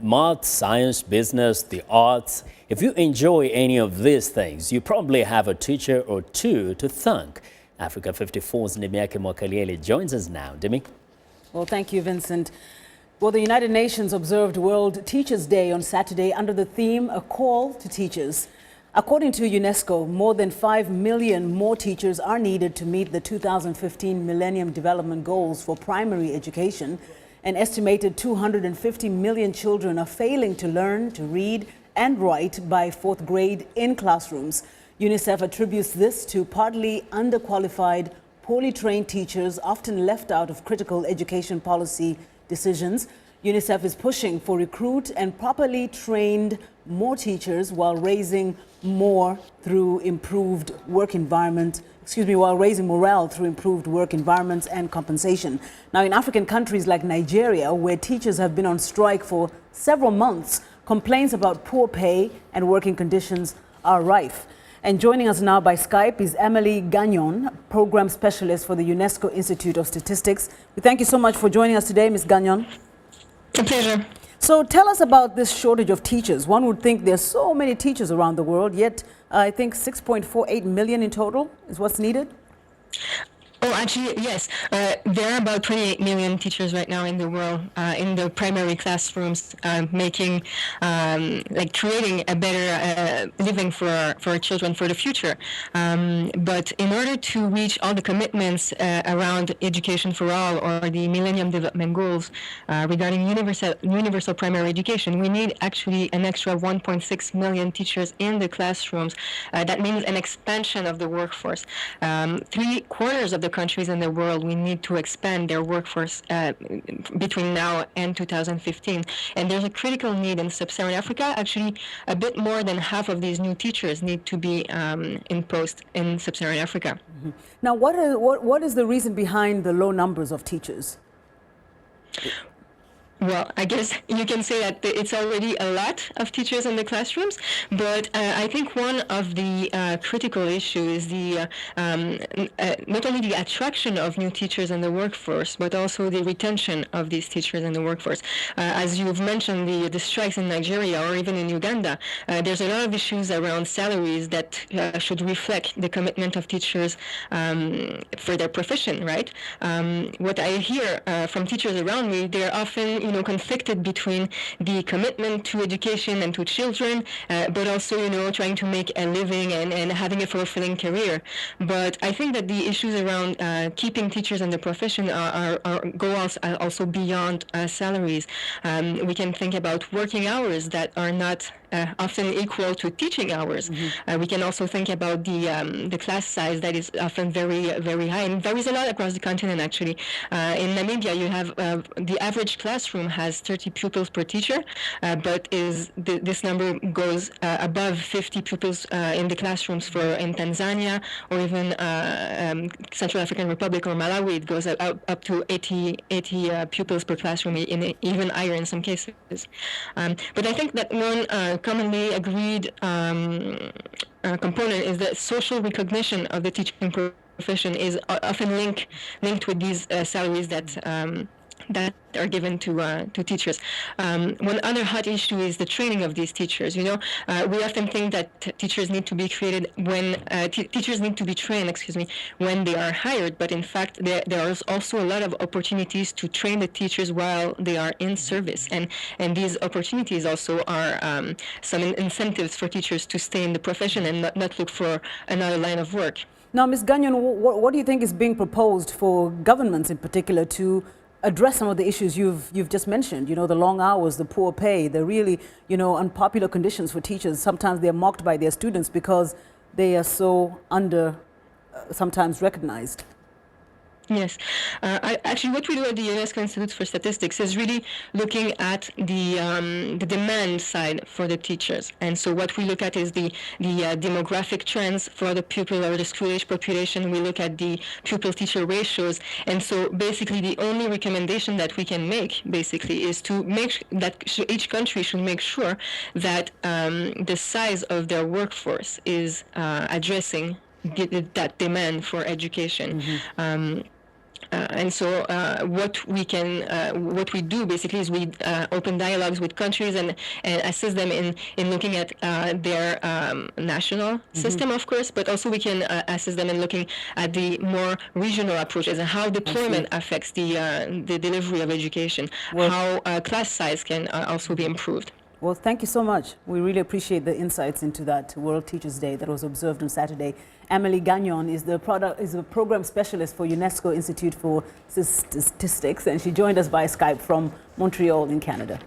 Math, science, business, the arts. If you enjoy any of these things, you probably have a teacher or two to thank. Africa 54's Nemiake Mwakaliele joins us now. Demi? Well, thank you, Vincent. Well, the United Nations observed World Teachers' Day on Saturday under the theme, A Call to Teachers. According to UNESCO, more than 5 million more teachers are needed to meet the 2015 Millennium Development Goals for primary education. An estimated 250 million children are failing to learn to read and write by 4th grade in classrooms. UNICEF attributes this to partly underqualified, poorly trained teachers often left out of critical education policy decisions. UNICEF is pushing for recruit and properly trained more teachers while raising morale through improved work environments and compensation. Now, in African countries like Nigeria, where teachers have been on strike for several months, complaints about poor pay and working conditions are rife. And joining us now by Skype is Emily Gagnon, Program Specialist for the UNESCO Institute of Statistics. We thank you so much for joining us today, Ms. Gagnon. A pleasure. So tell us about this shortage of teachers. One would think there's so many teachers around the world, yet I think 6.48 million in total is what's needed. Oh, actually, yes. There are about 28 million teachers right now in the world, in the primary classrooms, creating a better living for our children for the future. But in order to reach all the commitments around education for all, or the Millennium Development Goals regarding universal primary education, we need actually an extra 1.6 million teachers in the classrooms. That means an expansion of the workforce. 3/4 of the countries in the world, we need to expand their workforce between now and 2015. And there's a critical need in sub-Saharan Africa. Actually, a bit more than half of these new teachers need to be in post in sub-Saharan Africa. Mm-hmm. Now, what is the reason behind the low numbers of teachers? Well, I guess you can say that it's already a lot of teachers in the classrooms, but I think one of the critical issues is the not only the attraction of new teachers in the workforce, but also the retention of these teachers in the workforce. As you've mentioned, the strikes in Nigeria or even in Uganda, there's a lot of issues around salaries that should reflect the commitment of teachers for their profession, right? What I hear from teachers around me, they're often conflicted between the commitment to education and to children, but also, trying to make a living and having a fulfilling career. But I think that the issues around keeping teachers in the profession go also beyond salaries. We can think about working hours that are not often equal to teaching hours. Mm-hmm. We can also think about the class size that is often very, very high, and varies a lot across the continent, actually. In Namibia, you have the average classroom has 30 pupils per teacher, but this number goes above 50 pupils in the classrooms in Tanzania, or even Central African Republic or Malawi. It goes up to 80 pupils per classroom, even higher in some cases. But I think that one commonly agreed component is that social recognition of the teaching profession is often linked with these salaries that are given to teachers. One other hot issue is the training of these teachers. We often think that teachers need to be created teachers need to be trained, when they are hired. But in fact, there is also a lot of opportunities to train the teachers while they are in service, and these opportunities also are some incentives for teachers to stay in the profession and not look for another line of work. Now, Ms. Gagnon, what do you think is being proposed for governments in particular to address some of the issues you've just mentioned? The long hours, the poor pay, the really, unpopular conditions for teachers. Sometimes they're mocked by their students because they are so sometimes recognized. Yes. Actually, what we do at the UNESCO Institute for Statistics is really looking at the demand side for the teachers. And so what we look at is the demographic trends for the pupil or the school-age population. We look at the pupil-teacher ratios. And so basically the only recommendation that we can make, is to make that each country should make sure that the size of their workforce is addressing that demand for education. Mm-hmm. And so what we do basically is we open dialogues with countries and assist them in looking at their national system, of course, but also we can assist them in looking at the more regional approaches and how deployment affects the delivery of education, how class size can also be improved. Well, thank you so much. We really appreciate the insights into that World Teachers' Day that was observed on Saturday. Amelie Gagnon is the program specialist for UNESCO Institute for Statistics, and she joined us by Skype from Montreal in Canada.